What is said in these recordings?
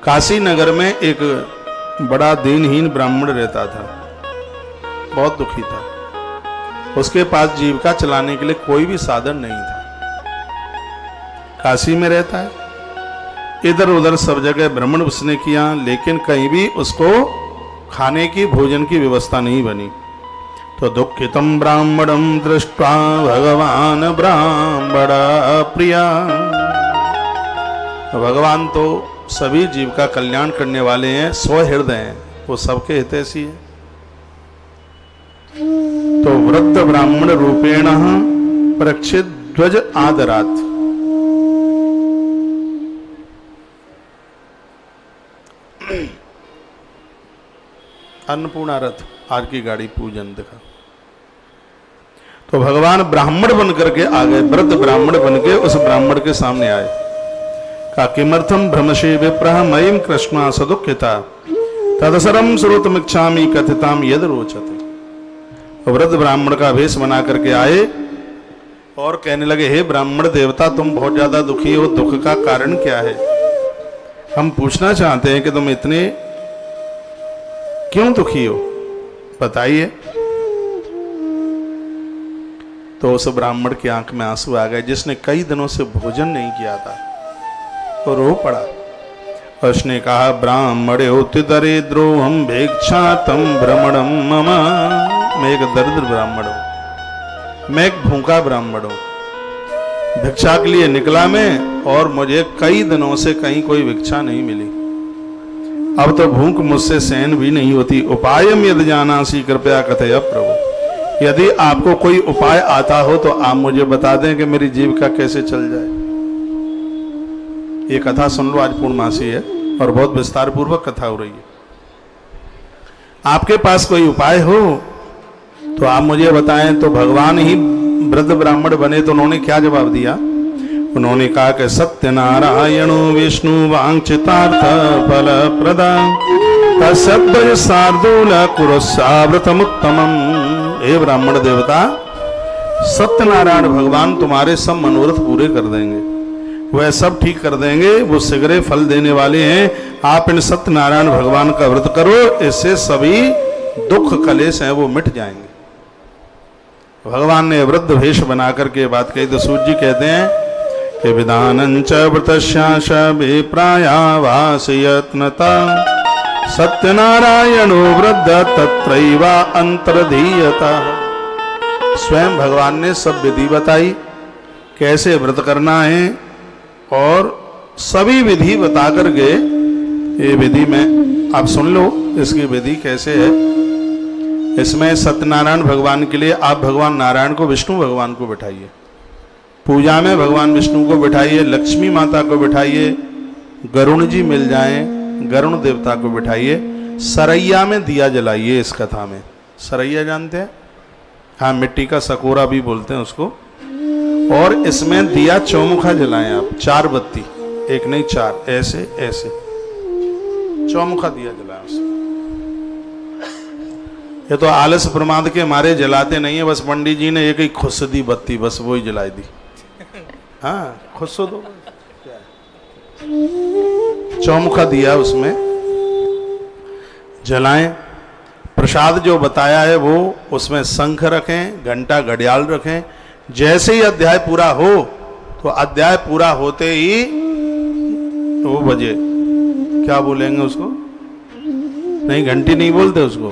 काशी नगर में एक बड़ा दीनहीन ब्राह्मण रहता था, बहुत दुखी था। उसके पास जीविका चलाने के लिए कोई भी साधन नहीं था। काशी में रहता है, इधर उधर सब जगह भ्रमण उसने किया, लेकिन कहीं भी उसको खाने की भोजन की व्यवस्था नहीं बनी। तो दुखितम ब्राह्मणम दृष्ट्वा भगवान ब्राह्मण प्रिया। भगवान तो सभी जीव का कल्याण करने वाले हैं, स्वहृदय हैं, वो सबके हितैषी है। तो वृद्ध ब्राह्मण रूपेण परीक्षित ध्वज आदरात। अन्नपूर्णा रथ आज की गाड़ी पूजन दिखा। तो भगवान ब्राह्मण बन करके आ गए, वृद्ध ब्राह्मण बन के उस ब्राह्मण के सामने आए। का किमर्थम भ्रमशे विप्रह मयिम कृष्णा सदुखिता तदसरम श्रोतमिच्छामि कथिताम यद रोचते। वृद्ध ब्राह्मण का वेश बना करके आए और कहने लगे, हे ब्राह्मण देवता, तुम बहुत ज्यादा दुखी हो, दुख का कारण क्या है? हम पूछना चाहते हैं कि तुम इतने क्यों दुखी हो, बताइए। तो उस ब्राह्मण की आंख में आंसू आ गए, जिसने कई दिनों से भोजन नहीं किया था, तो रो पड़ा। उसने कहा, ब्राह्मण दरिद्रो हम भिक्षा तम भ्रमणम मम। मैं एक दरिद्र ब्राह्मण हूं, मैं एक भूखा ब्राह्मण हूं, भिक्षा के लिए निकला मैं और मुझे कई दिनों से कहीं कोई भिक्षा नहीं मिली। अब तो भूख मुझसे सहन भी नहीं होती। उपायम यदि जानासी कृपया कथय प्रभु। यदि आपको कोई उपाय आता हो तो आप मुझे बता दें कि मेरी जीविका कैसे चल जाए। ये कथा सुन लो, आज पूर्णमासी है और बहुत विस्तार पूर्वक कथा हो रही है। आपके पास कोई उपाय हो तो आप मुझे बताएं। तो भगवान ही वृद्ध ब्राह्मण बने तो उन्होंने क्या जवाब दिया? उन्होंने कहा कि सत्यनारायणो विष्णु वांछितार्थ फल प्रदान तस्सद्वय शार्दूल कुरुस्साव्रतमुत्तमम्। हे ब्राह्मण देवता, सत्यनारायण भगवान तुम्हारे सब मनोरथ पूरे कर देंगे, वह सब ठीक कर देंगे, वो शीघ्र फल देने वाले हैं। आप इन सत्यनारायण भगवान का व्रत करो, इससे सभी दुख कलेश हैं वो मिट जाएंगे। भगवान ने वृद्ध वेश बना करके बात कही तो सूर्य जी कहते हैं कि विधानंच व्रतस्याश विप्रायावासयत्नता सत्यनारायणो वृद्ध तत्रैवा अंतर्धीयता। स्वयं भगवान ने सब विधि बताई, कैसे व्रत करना है, और सभी विधि बता करके, ये विधि में आप सुन लो, इसकी विधि कैसे है। इसमें सत्यनारायण भगवान के लिए आप भगवान नारायण को, विष्णु भगवान को बिठाइए, पूजा में भगवान विष्णु को बिठाइए, लक्ष्मी माता को बिठाइए, गरुण जी मिल जाएं, गरुण देवता को बिठाइए, सरैया में दिया जलाइए। इस कथा में सरैया जानते हैं? हाँ, मिट्टी का सकोरा भी बोलते हैं उसको। और इसमें दिया चौमुखा जलाएं आप, 4 बत्ती, एक नहीं 4, ऐसे ऐसे चौमुखा दिया जलाएं उसमें। ये तो आलस प्रमाद के मारे जलाते नहीं है, बस पंडित जी ने एक ही खुश दी बत्ती, बस वो ही जलाई दी। हाँ, खुश दो, चौमुखा दिया उसमें जलाएं। प्रसाद जो बताया है वो उसमें शंख रखें, घंटा घड़ियाल रखें। जैसे ही अध्याय पूरा हो तो अध्याय पूरा होते ही वो बजे, क्या बोलेंगे उसको? नहीं, घंटी नहीं बोलते उसको,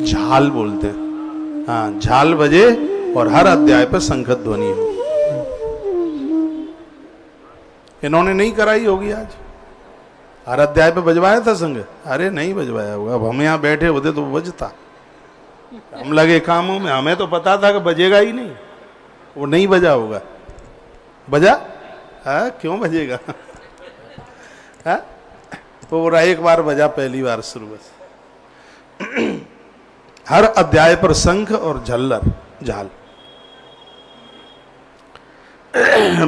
झाल बोलते हैं। हाँ, झाल बजे और हर अध्याय पर शंख ध्वनि हो। इन्होंने नहीं कराई होगी आज, हर अध्याय पे बजवाया था संग? अरे नहीं बजवाया होगा। अब हम यहाँ बैठे होते तो बजता, हम लगे कामों में, हमें तो पता था कि बजेगा ही नहीं, वो नहीं बजा होगा। बजा? हाँ, क्यों बजेगा? हाँ, पूरा एक बार बजा, पहली बार शुरू बस। हर अध्याय पर शंख और झल्लर, झाल।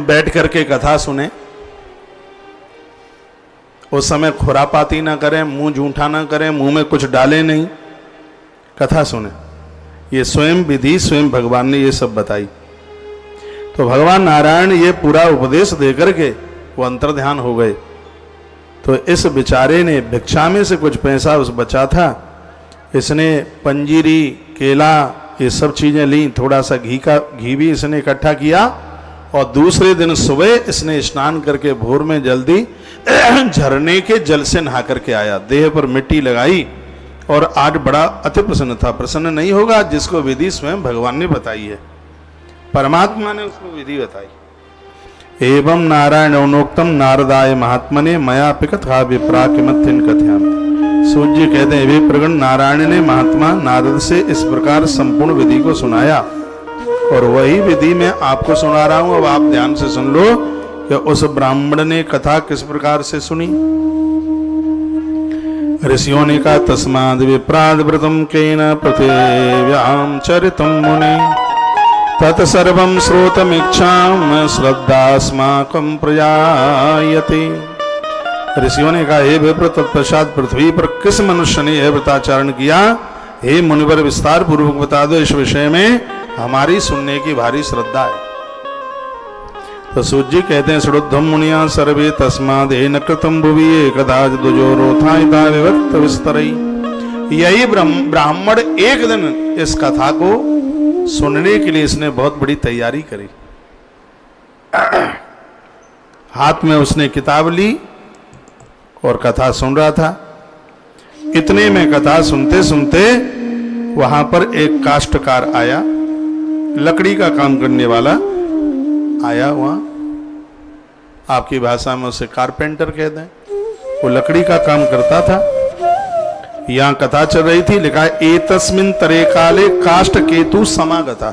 बैठ करके कथा सुने। उस समय खुरापाती ना करें, मुंह झूठा ना करें, मुंह में कुछ डालें नहीं, कथा सुने। ये स्वयं विधि स्वयं भगवान ने ये सब बताई। तो भगवान नारायण ये पूरा उपदेश देकर के वो अंतर्ध्यान हो गए। तो इस बेचारे ने भिक्षा में से कुछ पैसा उस बचा था, इसने पंजीरी, केला, ये सब चीजें ली, थोड़ा सा घी भी इसने इकट्ठा किया, और दूसरे दिन सुबह इसने स्नान करके भोर में जल्दी झरने के जल से नहा करके आया, देह पर मिट्टी लगाई, और आज बड़ा अति प्रसन्न था। प्रसन्न नहीं होगा जिसको विधि स्वयं भगवान ने बताई है, परमात्मा ने उसको विधि बताई। एवं नारायण उनोक्तम नारदाय महात्मने मया पिकथा विप्रा किमथिन कथयामि। सूर्य जी कहते हैं, वे प्रगण नारायण ने महात्मा नारद से इस प्रकार संपूर्ण विधि को सुनाया, और वही विधि मैं आपको सुना रहा हूं। अब आप ध्यान से सुन लो कि उस ब्राह्मण ने कथा किस प्रकार से सुनी। ऋषियों ने कहा, तस्माद् विप्राद् व्रतम केन पृथिव्यां चरितं मुने तत्सर्वं श्रोतमीक्षां श्रद्धास्माकं प्रजायते। ऋषियों ने कहा, हे विप्र, तत्पश्चात पृथ्वी पर किस मनुष्य ने यह व्रताचरण किया? हे मुनिवर, विस्तार पूर्वक बता दो, इस विषय में हमारी सुनने की भारी श्रद्धा है। तो सूत जी कहते हैं, श्रुद्धम मुनिया सर्वे तस्माद् न कृतं भुवि एकदा दुजोरोथायिता विभक्त विस्तरई। यही ब्राह्मण एक दिन इस कथा को सुनने के लिए इसने बहुत बड़ी तैयारी करी। हाथ में उसने किताब ली और कथा सुन रहा था। इतने में कथा सुनते सुनते वहां पर एक काष्ठकार आया, लकड़ी का काम करने वाला आया। वहां आपकी भाषा में उसे कारपेंटर कहते हैं, वो लकड़ी का काम करता था। यहां कथा चल रही थी, लिखा है एतस्मिन् तरे काले काष्ठ केतु समागता।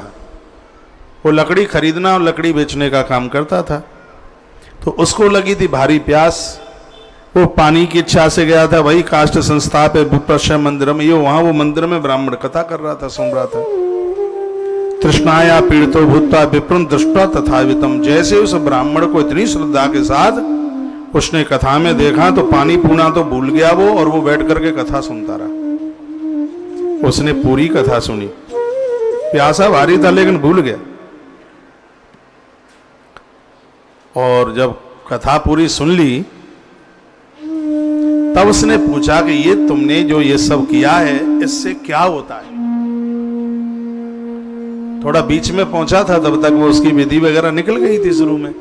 वो लकड़ी खरीदना और लकड़ी बेचने का काम करता था। तो उसको लगी थी भारी प्यास, वो पानी की इच्छा से गया था। वही काष्ठ संस्था पे विप्रश्य मंदिर में, ये वहां वो मंदिर में ब्राह्मण कथा कर रहा था, सुन रहा था। तृष्णाया पीड़ितो भूत्वा विप्रं दृष्ट्वा तथावितम। जैसे उस ब्राह्मण को इतनी श्रद्धा के साथ उसने कथा में देखा तो पानी पूना तो भूल गया वो, और वो बैठ करके कथा सुनता रहा। उसने पूरी कथा सुनी, प्यासा भारी था लेकिन भूल गया। और जब कथा पूरी सुन ली तब उसने पूछा कि ये तुमने जो ये सब किया है इससे क्या होता है? थोड़ा बीच में पहुंचा था, तब तक वो उसकी विधि वगैरह निकल गई थी, शुरू में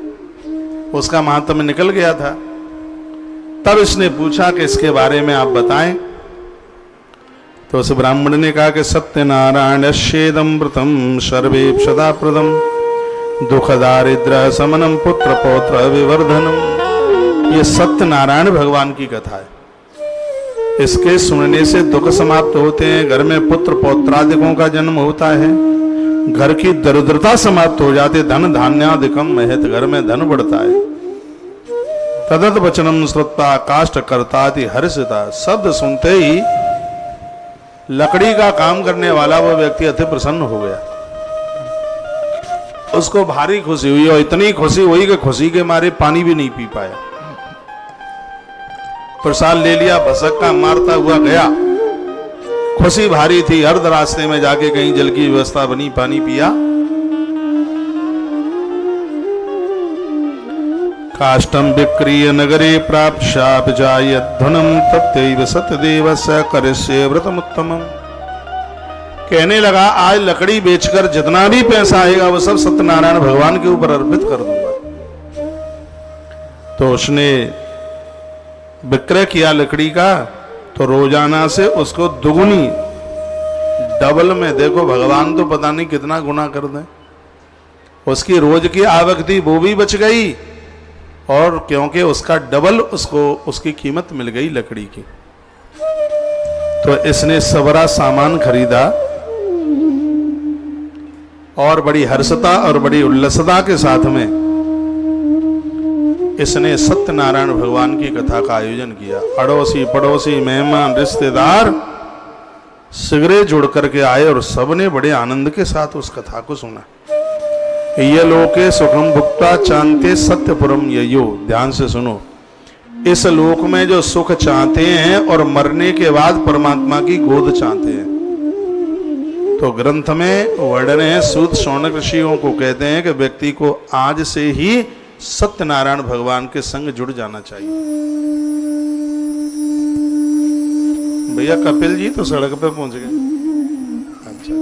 उसका महात्म्य निकल गया था। तब इसने पूछा कि इसके बारे में आप बताएं। तो उस ब्राह्मण ने कहा कि सत्यनारायणस्येदं व्रतं सर्वेप्सदा प्रदं दुख दारिद्र्य समनम पुत्र पौत्र विवर्धनम। ये सत्यनारायण भगवान की कथा है। इसके सुनने से दुख समाप्त होते हैं, घर में पुत्र पौत्रादिकों का जन्म होता है, घर की दरिद्रता समाप्त हो जाती, धन धान्यादिकम महत, घर में धन बढ़ता है। तदत वचनम श्रुत्वा काष्ठ कर्ताति हर्षिता। शब्द सुनते ही लकड़ी का काम करने वाला वो व्यक्ति अति प्रसन्न हो गया। उसको भारी खुशी हुई, और इतनी खुशी हुई कि खुशी के मारे पानी भी नहीं पी पाया। प्रसाद ले लिया, भसक्का मारता हुआ गया। खुशी भारी थी, हर रास्ते में जाके कहीं जल की व्यवस्था बनी, पानी पिया। काष्ठम विक्रीय नगरे प्राप्त शाप जायध्वनम तत्यैव सत्यदेवस्य करिष्ये व्रतमुत्तमम्। कहने लगा, आज लकड़ी बेचकर जितना भी पैसा आएगा वो सब सत्यनारायण भगवान के ऊपर अर्पित कर दूंगा। तो उसने विक्रय किया लकड़ी का, तो रोजाना से उसको दुगुनी, डबल में, देखो भगवान तो पता नहीं कितना गुना कर दें। उसकी रोज की आवक थी वो भी बच गई, और क्योंकि उसका डबल उसको उसकी कीमत मिल गई लकड़ी की। तो इसने सबरा सामान खरीदा और बड़ी हर्षता और बड़ी उल्लसता के साथ में इसने सत्यनारायण भगवान की कथा का आयोजन किया। अड़ोसी पड़ोसी मेहमान रिश्तेदार सिगरे जुड़ करके आए और सबने बड़े आनंद के साथ उस कथा को सुना। ये लोके सुखम भुक्ता चाहते सत्यपुरम ययो। ध्यान से सुनो, इस लोक में जो सुख चाहते हैं और मरने के बाद परमात्मा की गोद चाहते हैं। तो ग्रंथ में वर्णन है, सूत शौनक ऋषियों को कहते हैं कि व्यक्ति को आज से ही सत्यनारायण भगवान के संग जुड़ जाना चाहिए। भैया कपिल जी तो सड़क पे पहुंच गए। अच्छा,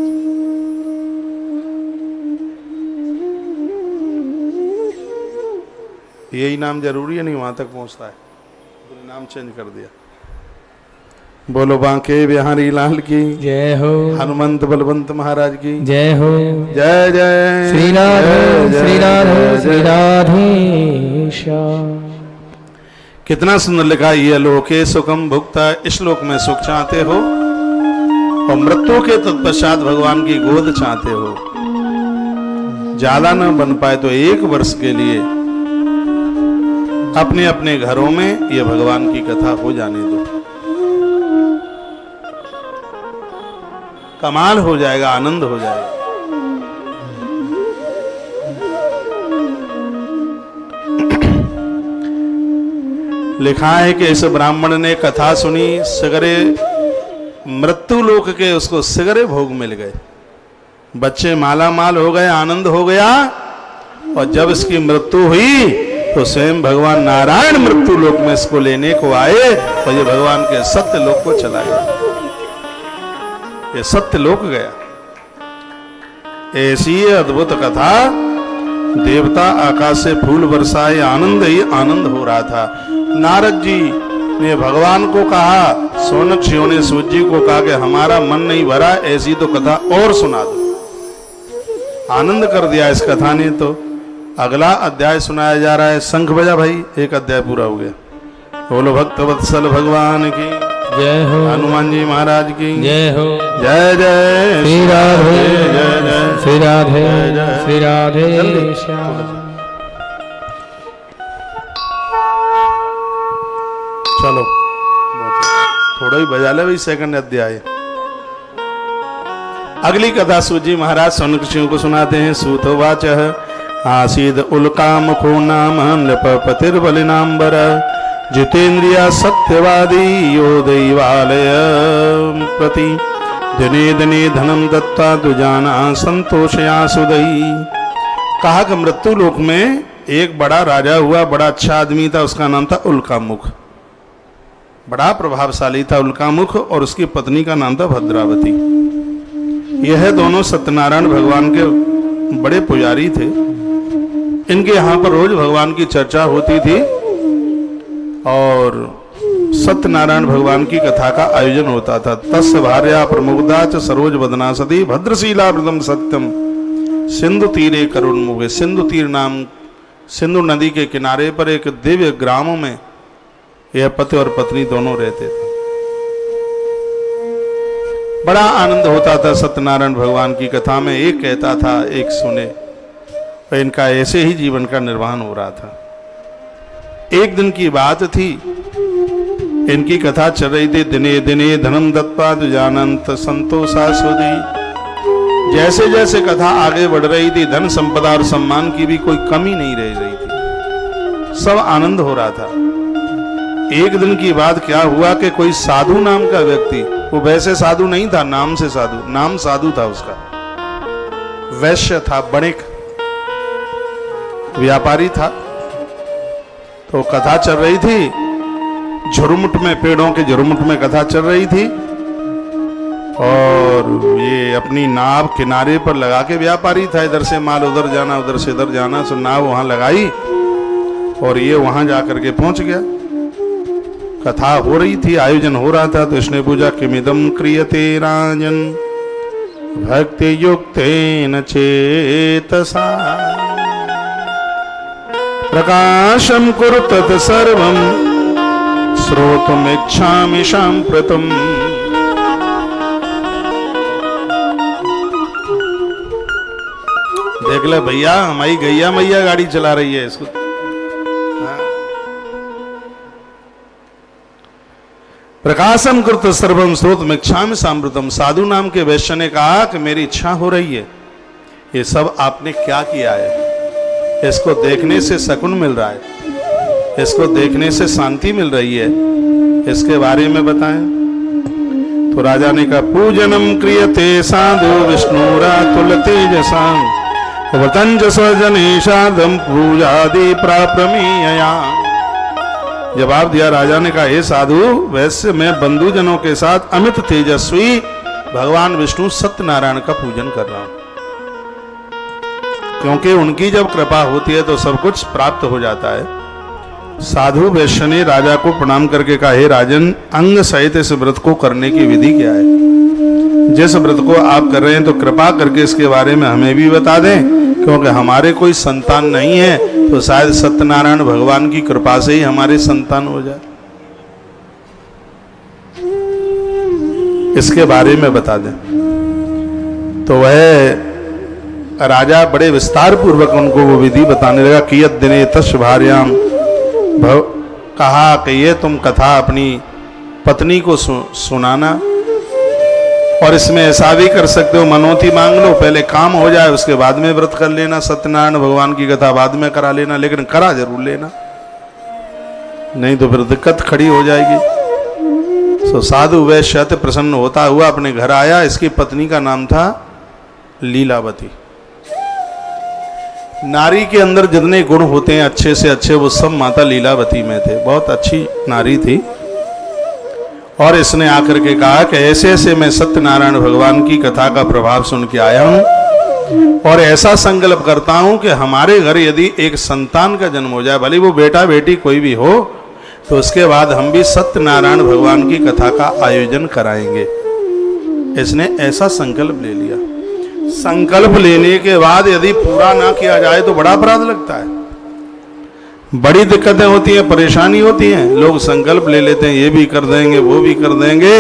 यही नाम जरूरी है, नहीं वहां तक पहुंचता है, तो नाम चेंज कर दिया। बोलो बांके बिहारी लाल की जय हो, हनुमंत बलवंत महाराज की जय हो, जय जय श्री राधे श्री राधे श्री राधे श्याम। कितना सुंदर लिखा, ये लोके सुखम भुक्ता, इस श्लोक में सुख चाहते हो और मृत्यु के तत्पश्चात भगवान की गोद चाहते हो। ज्यादा न बन पाए तो 1 वर्ष के लिए अपने अपने घरों में ये भगवान की कथा हो जाने दो, कमाल हो जाएगा, आनंद हो जाएगा। लिखा है कि इस ब्राह्मण ने कथा सुनी, सिगरे मृत्यु लोक के उसको सिगरे भोग मिल गए, बच्चे माला माल हो गए, आनंद हो गया। और जब इसकी मृत्यु हुई तो स्वयं भगवान नारायण मृत्यु लोक में इसको लेने को आए और ये भगवान के सत्य लोक को चला गया, ये सत्य लोक गया। ऐसी अद्भुत कथा, देवता आकाश से फूल बरसाए, आनंद ही आनंद हो रहा था। नारद जी ने भगवान को कहा, सोनक्षियों ने सूर्य जी को कहा कि हमारा मन नहीं भरा, ऐसी तो कथा और सुना दो। आनंद कर दिया इस कथा ने। तो अगला अध्याय सुनाया जा रहा है। शंख बजा भाई, 1 अध्याय पूरा हो गया। बोलो भक्त वत्सल भगवान की जय हो, हनुमान जी महाराज की जय हो, जय जय श्री राधे जय जय श्री राधे श्री राधे श्याम। चलो थोड़ा ही बजा ले भाई, 2nd अध्याय। अगली कथा सूत जी महाराज सोनकृषियों को सुनाते हैं। सूतवाच आसीद उल्कामुखो नाम नृपतिर्बलिनाम्बर, जितेन्द्रिया सत्यवादी यो दैवालय प्रति, दिने दिने धनम दत्ता दुजाना संतोषया सुदई। कहा कि मृत्यु लोक में एक बड़ा राजा हुआ, बड़ा अच्छा आदमी था, उसका नाम था उल्कामुख, बड़ा प्रभावशाली था उल्कामुख, और उसकी पत्नी का नाम था भद्रावती। यह दोनों सत्यनारायण भगवान के बड़े पुजारी थे। इनके यहाँ पर रोज भगवान की चर्चा होती थी और सत्यनारायण भगवान की कथा का आयोजन होता था। तस्य भार्या प्रमुग्धा च सरोज वदना सती, भद्रशीला व्रतम सत्यम, सिंधु तीरे करुणमुखे। सिंधु तीर नाम, सिंधु नदी के किनारे पर एक दिव्य ग्राम में यह पति और पत्नी दोनों रहते थे। बड़ा आनंद होता था सत्यनारायण भगवान की कथा में, एक कहता था एक सुने, और इनका ऐसे ही जीवन का निर्वहन हो रहा था। एक दिन की बात थी, इनकी कथा चल रही थी। दिने दिने धनम दत्ता दुजानंत संतोषा सुधी। जैसे जैसे कथा आगे बढ़ रही थी, धन संपदा और सम्मान की भी कोई कमी नहीं रह रही थी, सब आनंद हो रहा था। एक दिन की बात क्या हुआ कि कोई साधु नाम का व्यक्ति, वो वैसे साधु नहीं था, नाम से साधु, नाम साधु था उसका, वैश्य था, बणिक व्यापारी था। तो कथा चल रही थी, झुरमुट में, पेड़ों के झुरमुट में कथा चल रही थी, और ये अपनी नाव किनारे पर लगा के व्यापारी था, इधर से माल उधर जाना, उधर से इधर जाना, सो नाव वहां लगाई और ये वहां जाकर के पहुंच गया। कथा हो रही थी, आयोजन हो रहा था। तो इसने पूछा किमिदम क्रियते राजन भक्ति युक्तेन चेतसा, प्रकाशम कुरु तत् सर्वं श्रोतुमिच्छामि साम्प्रतम्। देख ले भैया, हमारी गैया मैया गाड़ी चला रही है इसको। प्रकाशम कृत सर्वम श्रोतुमिच्छामि साम्प्रतम्। साधु नाम के वैश्य ने कहा कि मेरी इच्छा हो रही है, ये सब आपने क्या किया है, इसको देखने से सकून मिल रहा है, इसको देखने से शांति मिल रही है, इसके बारे में बताएं। तो राजा ने कहा पूजनम क्रियते साधु विष्णुरा तुलतेजसा, व्रतंज स्वजने साधम पूजादि प्राप्रमेयया। जवाब दिया राजा ने कहा, हे साधु वैसे मैं बंधुजनों के साथ अमित तेजस्वी भगवान विष्णु सत्यनारायण का पूजन कर रहा हूं, क्योंकि उनकी जब कृपा होती है तो सब कुछ प्राप्त हो जाता है। साधु वैश्य ने राजा को प्रणाम करके कहा, हे राजन, अंग सहित इस व्रत को करने की विधि क्या है? जिस व्रत को आप कर रहे हैं तो कृपा करके इसके बारे में हमें भी बता दें, क्योंकि हमारे कोई संतान नहीं है, तो शायद सत्यनारायण भगवान की कृपा से ही हमारे संतान हो जाए। इसके बारे में बता दें। तो वह राजा बड़े विस्तार पूर्वक उनको वो विधि बताने लगा। कियत दिने तस् भार्याम भव, कहा कि ये तुम कथा अपनी पत्नी को सुनाना, और इसमें ऐसा भी कर सकते हो, मनोती मांग लो, पहले काम हो जाए उसके बाद में व्रत कर लेना, सत्यनारायण भगवान की कथा बाद में करा लेना, लेकिन करा जरूर लेना, नहीं तो फिर दिक्कत खड़ी हो जाएगी। तो साधु वैश्य अति प्रसन्न होता हुआ अपने घर आया। इसकी पत्नी का नाम था लीलावती। नारी के अंदर जितने गुण होते हैं अच्छे से अच्छे, वो सब माता लीलावती में थे। बहुत अच्छी नारी थी। और इसने आकर के कहा कि ऐसे ऐसे मैं सत्यनारायण भगवान की कथा का प्रभाव सुन के आया हूं, और ऐसा संकल्प करता हूं कि हमारे घर यदि एक संतान का जन्म हो जाए, भले वो बेटा बेटी कोई भी हो, तो उसके बाद हम भी सत्यनारायण भगवान की कथा का आयोजन कराएंगे। इसने ऐसा संकल्प ले लिया। संकल्प लेने के बाद यदि पूरा ना किया जाए तो बड़ा अपराध लगता है, बड़ी दिक्कतें होती हैं, परेशानी होती हैं। लोग संकल्प ले लेते हैं, ये भी कर देंगे वो भी कर देंगे,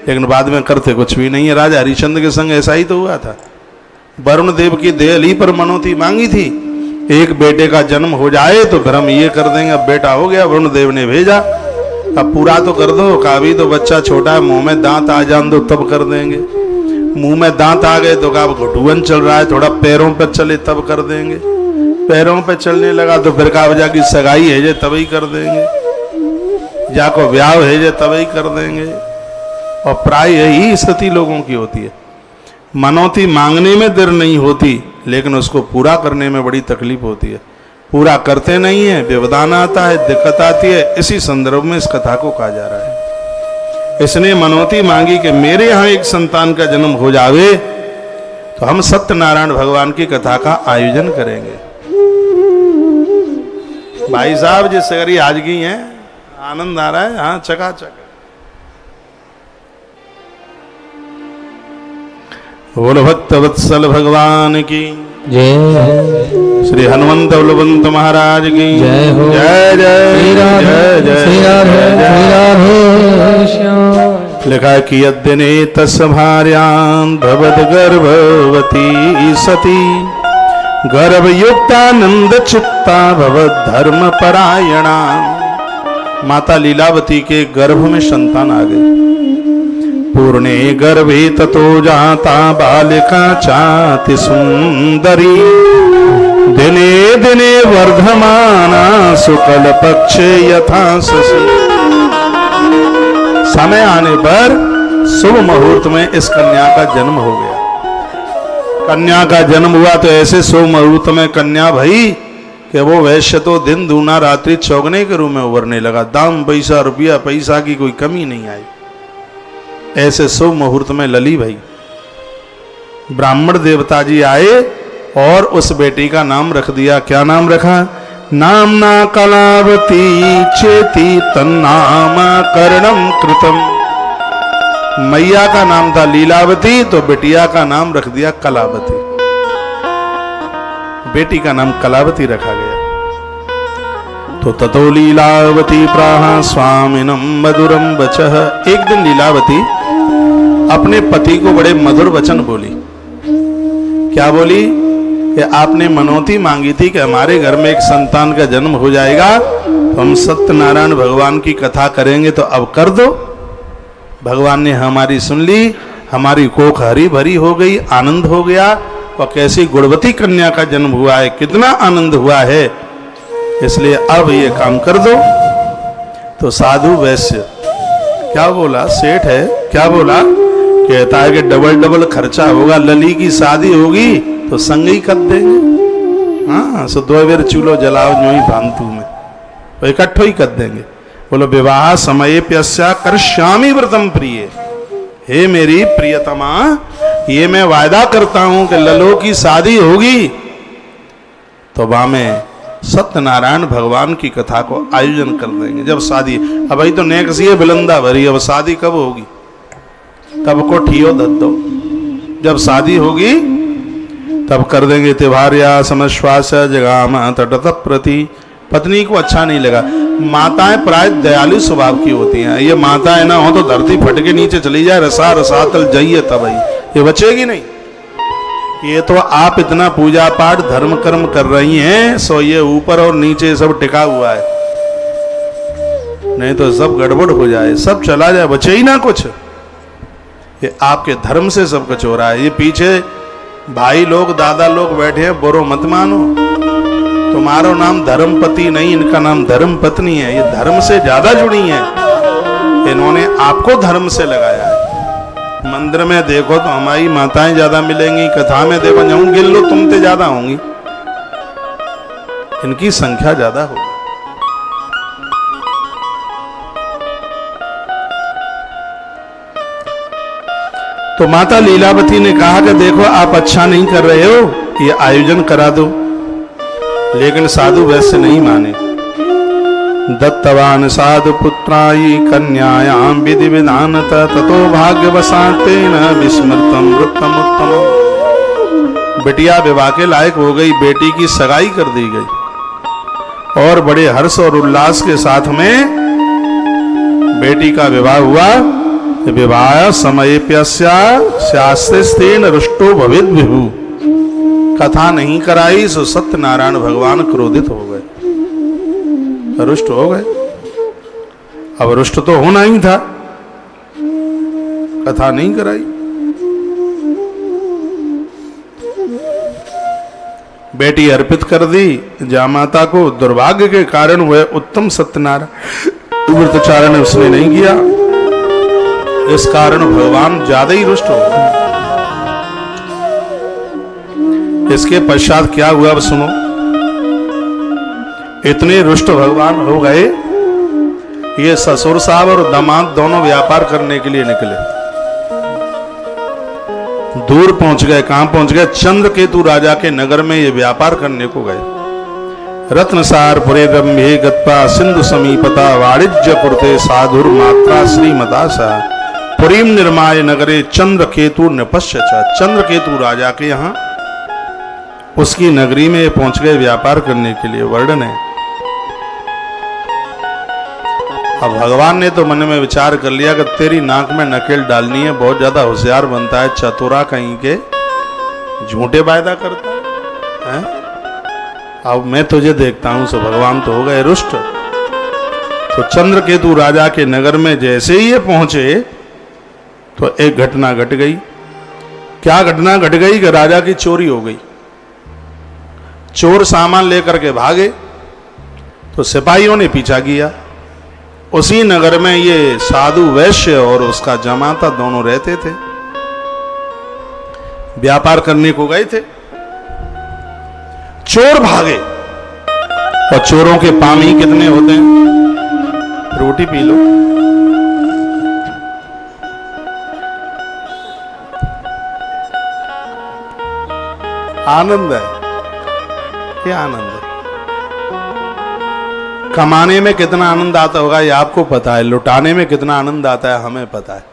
लेकिन बाद में करते कुछ भी नहीं है। राजा हरिश्चंद्र के संग ऐसा ही तो हुआ था। वरुण देव की देहली पर मनौती मांगी थी, एक बेटे का जन्म हो जाए तो फिर हम ये कर देंगे। अब बेटा हो गया, वरुण देव ने भेजा, अब पूरा तो कर दो। कहा भी तो बच्चा छोटा है, मुंह में दांत आ जान दो तब कर देंगे। मुंह में दांत आ गए तो कहा घुटुअन चल रहा है, थोड़ा पैरों पर चले तब कर देंगे। पैरों पे चलने लगा तो फिर कहा वजह की सगाई है जे तभी कर देंगे, जाको ब्याह है जे तभी कर देंगे। और प्राय यही स्थिति लोगों की होती है। मनौती मांगने में देर नहीं होती, लेकिन उसको पूरा करने में बड़ी तकलीफ होती है। पूरा करते नहीं है, व्यवधान आता है, दिक्कत आती है। इसी संदर्भ में इस कथा को कहा जा रहा है। इसने मनौती मांगी कि मेरे यहाँ एक संतान का जन्म हो जावे तो हम सत्यनारायण भगवान की कथा का आयोजन करेंगे। भाई साहब जिस सगरी आज गई हैं, आनंद आ रहा है। हाँ, चकाचक। बोल भक्त वत्सल भगवान की जय। श्री हनुमंत बलवंत महाराज की जय हो। जय जय श्री राधे जय श्री राधे श्री राधे श्याम। लिखा कि यद्दिने तस् भार्यां भवद गर्भवती सती गर्भयुक्तानंद चित्ता भवद धर्म परायणा। माता लीलावती के गर्भ में संतान आ गई। पूर्णे गर्भे ततो जाता बालिका चाति सुंदरी। दिने दिने वर्धमाना शुक्ल पक्षे यथा शशि। समय आने पर शुभ मुहूर्त में इस कन्या का जन्म हो गया। कन्या का जन्म हुआ तो ऐसे शुभ मुहूर्त में कन्या भई कि वो वैश्य तो दिन दूना रात्रि चौगने के रूप में उभरने लगा। दाम पैसा रुपया पैसा की कोई कमी नहीं आई। ऐसे शुभ मुहूर्त में लली भई। ब्राह्मण देवता जी आए और उस बेटी का नाम रख दिया। क्या नाम रखा? नामना कलावती चेती तन्नाम कर्णम कृतम। मैया का नाम था लीलावती, तो बेटिया का नाम रख दिया कलावती। बेटी का नाम कलावती रखा गया। तो ततो लीलावती प्राह स्वामिनम मधुरम वचः। एक दिन लीलावती अपने पति को बड़े मधुर वचन बोली। क्या बोली? कि आपने मनौती मांगी थी कि हमारे घर में एक संतान का जन्म हो जाएगा तो हम सत्यनारायण भगवान की कथा करेंगे, तो अब कर दो। भगवान ने हमारी सुन ली, हमारी कोख हरी भरी हो गई, आनंद हो गया। और कैसी गुणवती कन्या का जन्म हुआ है, कितना आनंद हुआ है, इसलिए अब ये काम कर दो। तो साधु वैश्य क्या बोला? सेठ है, क्या बोला? कहता है कि डबल डबल खर्चा होगा, लली की शादी होगी तो संग ही कर देंगे। हाँ, सो 2 बेर चूल्हो जलाओ जो ही फालतू में, तो इकट्ठो ही कर देंगे। बोलो विवाह समय प्यस्या करिष्यामि व्रतम प्रिय। हे मेरी प्रियतमा, ये मैं वायदा करता हूं कि ललो की शादी होगी तो वहां में सत्यनारायण भगवान की कथा को आयोजन कर देंगे। जब शादी, अब भाई तो नेक्स्ट ये बिलंदा भरी, अब शादी कब होगी? तब को ठियो दद्दो, जब शादी होगी तब कर देंगे। तिवार्या समश्वास जगाम तटत प्रति। पत्नी को अच्छा नहीं लगा। माताएं प्राय दयालु स्वभाव की होती हैं। ये माताएं ना हो तो धरती फट के नीचे चली जाए, रसा रसातल जाइए तब ही, ये बचेगी नहीं। ये तो आप इतना पूजा पाठ धर्म कर्म कर रही हैं, सो ये ऊपर और नीचे सब टिका हुआ है, नहीं तो सब गड़बड़ हो जाए, सब चला जाए, बचे ही ना कुछ। ये आपके धर्म से सब कुछ हो रहा है। ये पीछे भाई लोग दादा लोग बैठे हैं, बुरो मत मानो, तुम्हारा नाम धर्मपति नहीं, इनका नाम धर्म पत्नी है। ये धर्म से ज्यादा जुड़ी हैं, इन्होंने आपको धर्म से लगाया है। मंदिर में देखो तो हमारी माताएं ज्यादा मिलेंगी, कथा में देखो जाऊं गिन लो तुम ते ज्यादा होंगी, इनकी संख्या ज्यादा होगी। तो माता लीलावती ने कहा कि देखो आप अच्छा नहीं कर रहे हो, ये आयोजन करा दो। लेकिन साधु वैसे नहीं माने। दत्तवान साधु पुत्राई कन्यायाम विधि विधानत ततो भाग्यवशातेन विस्मृतम वृत्तम उत्तम। बिटिया विवाह के लायक हो गई, बेटी की सगाई कर दी गई और बड़े हर्ष और उल्लास के साथ में बेटी का विवाह हुआ। विवाह समय प्यस्या शास्त्रेस्तेन रुष्टो भवेद विभु। कथा नहीं कराई सो सत्यनारायण भगवान क्रोधित हो गए, रुष्ट हो गए। अब रुष्ट तो होना ही था, कथा नहीं कराई। बेटी अर्पित कर दी जामाता को। दुर्भाग्य के कारण हुए उत्तम सत्यनारायण व्रतचारण उसने नहीं किया, इस कारण भगवान ज्यादा ही रुष्ट हो गए। इसके पश्चात क्या हुआ अब सुनो। इतने रुष्ट भगवान हो गए, ये ससुर साहब और दामाद दोनों व्यापार करने के लिए निकले। दूर पहुंच गए, कहां पहुंच गए? चंद्रकेतु राजा के नगर में ये व्यापार करने को गए। रत्नसार पुरे रम्भे गत्वा सिंधु समीपता वाणिज्य पुरते साधुर मात्रा श्रीमता सा पुरीम निर्माय नगरे चंद्रकेतु नपश्य। चंद्रकेतु राजा के यहां उसकी नगरी में पहुंच गए व्यापार करने के लिए। वर्णन है। अब भगवान ने तो मन में विचार कर लिया कि तेरी नाक में नकेल डालनी है, बहुत ज्यादा होशियार बनता है, चतुरा कहीं के, झूठे वायदा करता है। अब मैं तुझे देखता हूं। सो भगवान तो हो गए रुष्ट। तो चंद्रकेतु राजा के नगर में जैसे ही ये पहुंचे तो एक घटना घट गई। क्या घटना घट गई कि राजा की चोरी हो गई। चोर सामान लेकर के भागे तो सिपाहियों ने पीछा किया। उसी नगर में ये साधु वैश्य और उसका जमाता दोनों रहते थे, व्यापार करने को गए थे। चोर भागे और चोरों के पामी कितने होते हैं? रोटी पी लो। आनंद है, क्या आनंद है। कमाने में कितना आनंद आता होगा ये आपको पता है, लुटाने में कितना आनंद आता है हमें पता है।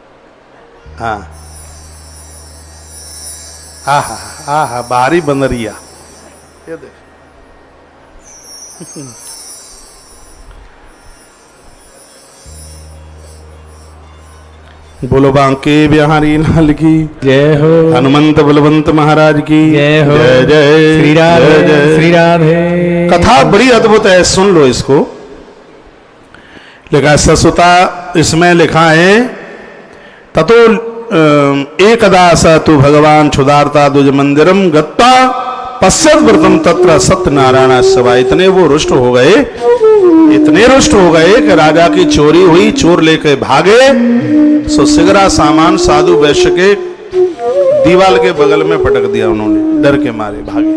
हाँ आहा आहा बाहरी बंदरिया, ये देख। बोलो बांके बिहारी लाल की जय हो। हनुमंत बलवंत महाराज की जय हो। जय जय श्री राधे जय जय। श्री राधे। कथा बड़ी अद्भुत है, सुन लो इसको। लिखा ससुता, इसमें लिखा है ततो एकदा स तु भगवान क्षुधार्ता दुज मंदिरम गत्ता पश्चात व्रतम तत्र सत्यनारायण सभा। इतने वो रुष्ट हो गए, इतने रुष्ट हो गए कि राजा की चोरी हुई, चोर लेके भागे। सो सिगरा सामान साधु वैश्य के दीवाल के बगल में पटक दिया उन्होंने, डर के मारे भागे।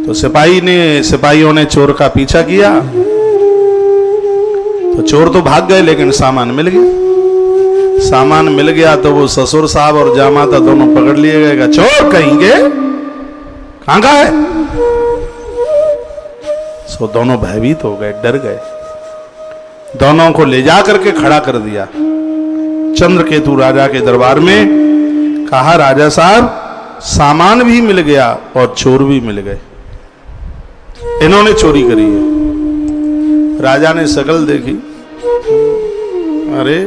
तो सिपाहियों ने चोर का पीछा किया तो चोर तो भाग गए लेकिन सामान मिल गया। सामान मिल गया तो वो ससुर साहब और जामाता दोनों पकड़ लिए गए। चोर कहेंगे कहां का है? सो दोनों भयभीत हो गए, डर गए। दोनों को ले जा करके खड़ा कर दिया चंद्रकेतु राजा के दरबार में। कहा राजा साहब सामान भी मिल गया और चोर भी मिल गए, इन्होंने चोरी करी है। राजा ने शकल देखी, अरे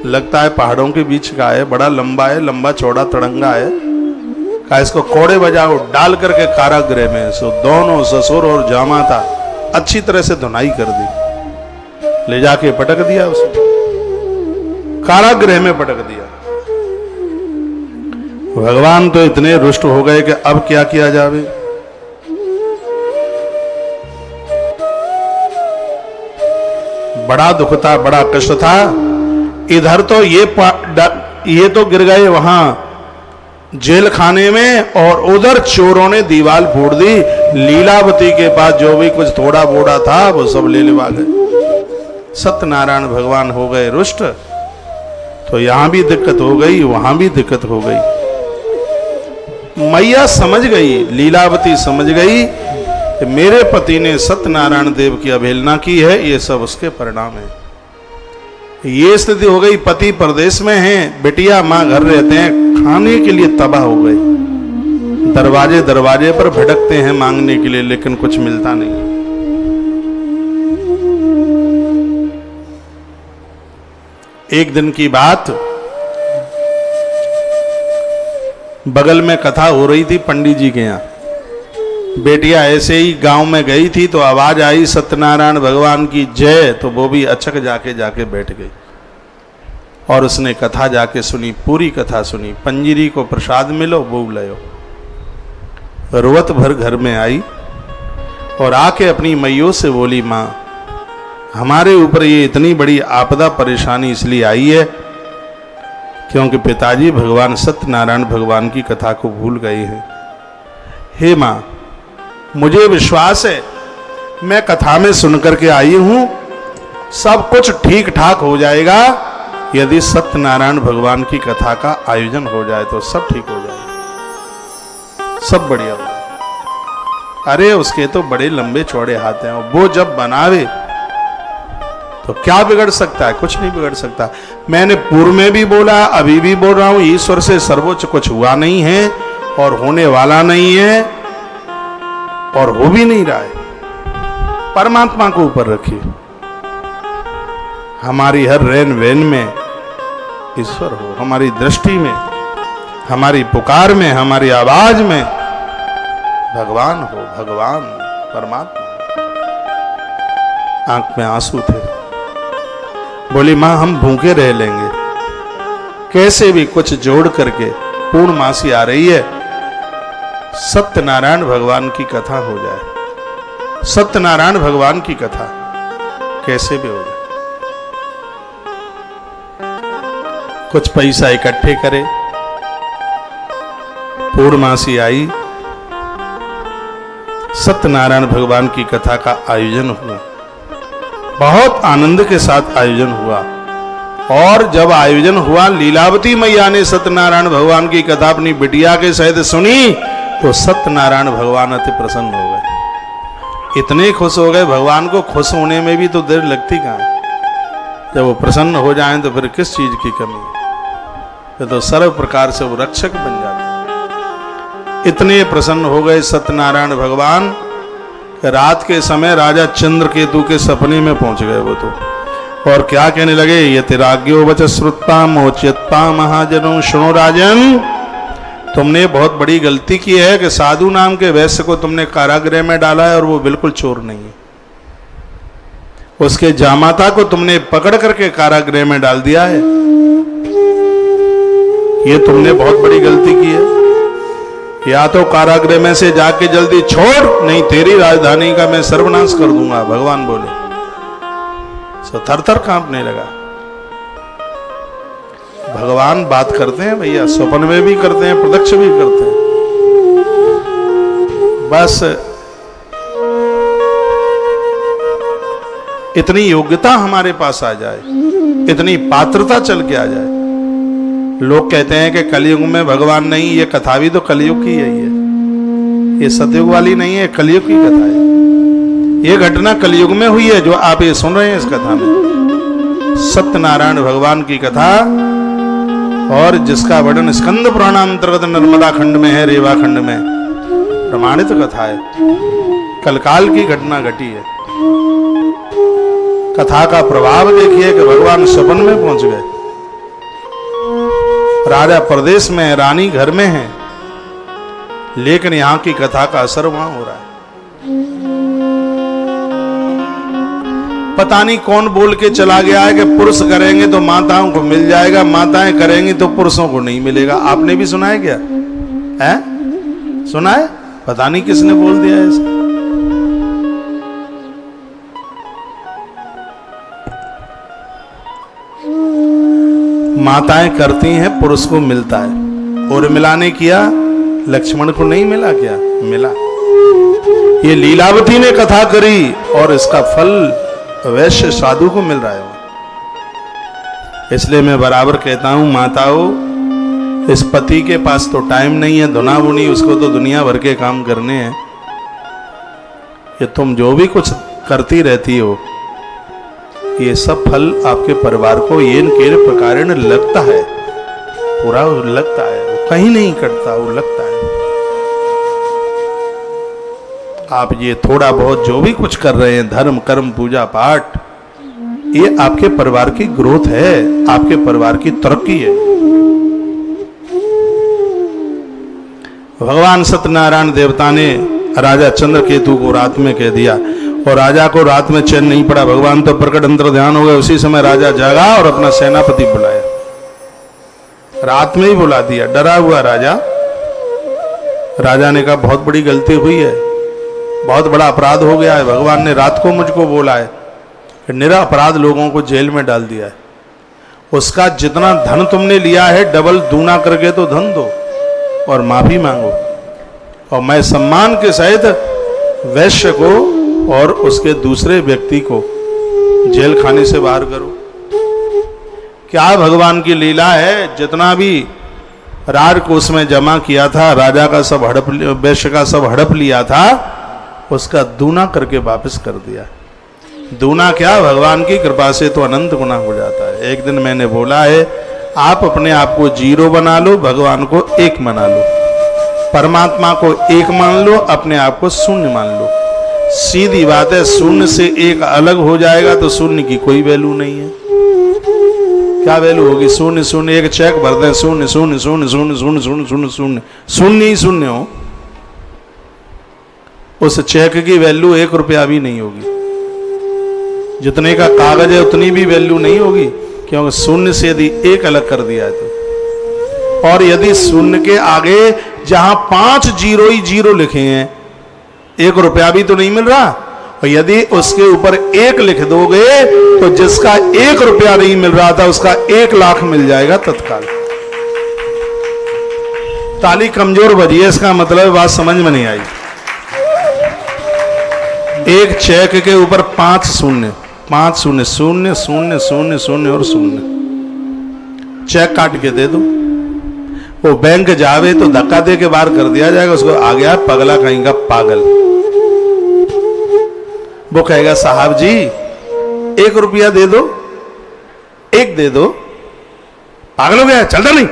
लगता है पहाड़ों के बीच का है, बड़ा लंबा है, लंबा चौड़ा तड़ंगा है। कहा इसको कोड़े बजाओ, डाल करके कारागृह में। सो दोनों ससुर और जामाता अच्छी तरह से धुनाई कर दी, ले जाके पटक दिया उसको, कारागृह में पटक दिया। भगवान तो इतने रुष्ट हो गए कि अब क्या किया जावे। बड़ा दुख था, बड़ा कष्ट था। इधर तो ये तो गिर गए वहां जेल खाने में, और उधर चोरों ने दीवार फोड़ दी। लीलावती के पास जो भी कुछ थोड़ा बोड़ा था वो सब ले लेवा गए। सत्यनारायण भगवान हो गए रुष्ट। तो यहां भी दिक्कत हो गई, वहां भी दिक्कत हो गई। मैया समझ गई, लीलावती समझ गई कि मेरे पति ने सत्यनारायण देव की अवहेलना की है, ये सब उसके परिणाम है। ये स्थिति हो गई, पति परदेश में हैं, बिटिया मां घर रहते हैं, खाने के लिए तबाह हो गए। दरवाजे दरवाजे पर भटकते हैं मांगने के लिए, लेकिन कुछ मिलता नहीं। एक दिन की बात, बगल में कथा हो रही थी पंडित जी के यहाँ। बेटिया ऐसे ही गांव में गई थी तो आवाज आई सत्यनारायण भगवान की जय, तो वो भी अचक जाके बैठ गई और उसने कथा जाके सुनी, पूरी कथा सुनी। पंजीरी को प्रसाद मिलो वो लयो। रोवत भर घर में आई और आके अपनी मैयों से बोली, माँ हमारे ऊपर ये इतनी बड़ी आपदा परेशानी इसलिए आई है क्योंकि पिताजी भगवान सत्यनारायण भगवान की कथा को भूल गए हैं। हे माँ, मुझे विश्वास है, मैं कथा में सुन करके आई हूं, सब कुछ ठीक ठाक हो जाएगा। यदि सत्यनारायण भगवान की कथा का आयोजन हो जाए तो सब ठीक हो जाएगा, सब बढ़िया हो जाएगा। अरे उसके तो बड़े लंबे चौड़े हाथ हैं, वो जब बनावे तो क्या बिगड़ सकता है? कुछ नहीं बिगड़ सकता। मैंने पूर्व में भी बोला, अभी भी बोल रहा हूं, ईश्वर से सर्वोच्च कुछ हुआ नहीं है और होने वाला नहीं है और हो भी नहीं रहा है। परमात्मा को ऊपर रखिए। हमारी हर रैन वैन में ईश्वर हो, हमारी दृष्टि में, हमारी पुकार में, हमारी आवाज में भगवान हो, भगवान परमात्मा। आंख में आंसू थे। बोली मां हम भूखे रह लेंगे, कैसे भी कुछ जोड़ करके, पूर्णमासी आ रही है, सत्यनारायण भगवान की कथा हो जाए। सत्यनारायण भगवान की कथा कैसे भी हो जाए। कुछ पैसा इकट्ठे करे, पूर्णमासी आई, सत्यनारायण भगवान की कथा का आयोजन हुआ। बहुत आनंद के साथ आयोजन हुआ। और जब आयोजन हुआ, लीलावती मैया ने सत्यनारायण भगवान की कथा अपनी बिटिया के सहित सुनी तो सत्यनारायण भगवान अति प्रसन्न हो गए, इतने खुश हो गए। भगवान को खुश होने में भी तो देर लगती कहाँ है, जब वो प्रसन्न हो जाएं तो फिर किस चीज की कमी, फिर तो सर्व प्रकार से वो रक्षक बन जाते। इतने प्रसन्न हो गए सत्यनारायण भगवान, रात के समय राजा चंद्रकेतु के सपने में पहुंच गए वो तो, और क्या कहने लगे, ये तिराग्यो वच श्रुत्वा मोच्यत्वा महाजनों, सुनो राजन, तुमने बहुत बड़ी गलती की है कि साधु नाम के वैश्य को तुमने कारागृह में डाला है और वो बिल्कुल चोर नहीं है। उसके जामाता को तुमने पकड़ करके कारागृह में डाल दिया है, ये तुमने बहुत बड़ी गलती की है। या तो कारागृह में से जाके जल्दी छोड़, नहीं तेरी राजधानी का मैं सर्वनाश कर दूंगा, भगवान बोले। सो थर-थर कांपने लगा। भगवान बात करते हैं भैया, स्वप्न में भी करते हैं, प्रत्यक्ष भी करते हैं। बस इतनी योग्यता हमारे पास आ जाए, इतनी पात्रता चल के आ जाए। लोग कहते हैं कि कलयुग में भगवान नहीं, ये कथा भी तो कलयुग की है, ये सतयुग वाली नहीं है, कलयुग की कथा है। ये घटना कलयुग में हुई है जो आप ये सुन रहे हैं इस कथा में। सत्यनारायण भगवान की कथा, और जिसका वर्णन स्कंद पुराणांतर्गत नर्मदा खंड में है, रेवा खंड में प्रमाणित कथा है। कलकाल की घटना घटी है। कथा का प्रभाव देखिए कि भगवान सपन में पहुंच गए। राजा प्रदेश में है, रानी घर में है, लेकिन यहां की कथा का असर वहां हो रहा है। पता नहीं कौन बोल के चला गया है कि पुरुष करेंगे तो माताओं को मिल जाएगा, माताएं करेंगी तो पुरुषों को नहीं मिलेगा। आपने भी सुना है क्या? है सुना है? पता नहीं किसने बोल दिया है ऐसा। माताएं करती हैं, पुरुष को मिलता है। और मिलाने किया, लक्ष्मण को नहीं मिला क्या? मिला। ये लीलावती ने कथा करी और इसका फल वैश्य साधु को मिल रहा है। इसलिए मैं बराबर कहता हूं, माताओं, इस पति के पास तो टाइम नहीं है धुना बुनी, उसको तो दुनिया भर के काम करने हैं। ये तुम जो भी कुछ करती रहती हो, ये सब फल आपके परिवार को ये के प्रकार लगता है, पूरा लगता है, वो कहीं नहीं कटता, वो लगता है। आप ये थोड़ा बहुत जो भी कुछ कर रहे हैं, धर्म कर्म पूजा पाठ, ये आपके परिवार की ग्रोथ है, आपके परिवार की तरक्की है। भगवान सत्यनारायण देवता ने राजा चंद्रकेतु को रात में कह दिया, और राजा को रात में चैन नहीं पड़ा। भगवान तो प्रकट अंतर ध्यान हो गए। उसी समय राजा जागा और अपना सेनापति बुलाया, रात में ही बुला दिया। डरा हुआ राजा ने कहा बहुत बड़ी गलती हुई है, बहुत बड़ा अपराध हो गया है। भगवान ने रात को मुझको बोला है, निरा अपराध लोगों को जेल में डाल दिया है। उसका जितना धन तुमने लिया है डबल दूना करके तो धन दो और माफी मांगो, और मैं सम्मान के सहित वैश्य को और उसके दूसरे व्यक्ति को जेल खाने से बाहर करो। क्या भगवान की लीला है। जितना भी राज को उसमें जमा किया था, राजा का सब हड़प, वैश्य का सब हड़प लिया था, उसका दूना करके वापस कर दिया। दूना क्या, भगवान की कृपा से तो अनंत गुना हो जाता है। एक दिन मैंने बोला है, आप अपने आप को जीरो बना लो, भगवान को एक बना लो, परमात्मा को एक मान लो, अपने आप को शून्य मान लो। सीधी बात है, शून्य से एक अलग हो जाएगा तो शून्य की कोई वैल्यू नहीं है। क्या वैल्यू होगी? शून्य शून्य, एक चेक भर दें, शून्य शून्य शून्य शून्य शून्य शून्य शून्य शून्य शून्य ही शून्य हो, उस चेक की वैल्यू 1 रुपया भी नहीं होगी। जितने का कागज है उतनी भी वैल्यू नहीं होगी, क्योंकि शून्य से यदि एक अलग कर दिया है तो। और यदि शून्य के आगे जहां 5 जीरो ही जीरो लिखे हैं, 1 रुपया भी तो नहीं मिल रहा। और यदि उसके ऊपर 1 लिख दोगे तो जिसका 1 रुपया नहीं मिल रहा था उसका 1 लाख मिल जाएगा तत्काल। ताली कमजोर बजी है, इसका मतलब बात समझ में नहीं आई। एक चेक के ऊपर 5 शून्य, 5 शून्य, शून्य शून्य शून्य शून्य और शून्य। चेक काट के दे दो, वो बैंक जावे तो धक्का दे के बाहर कर दिया जाएगा। उसको आ गया पगला कहीं का पागल, वो कहेगा साहब जी 1 रुपया दे दो, 1 दे दो, पागल हो गया, चलता नहीं,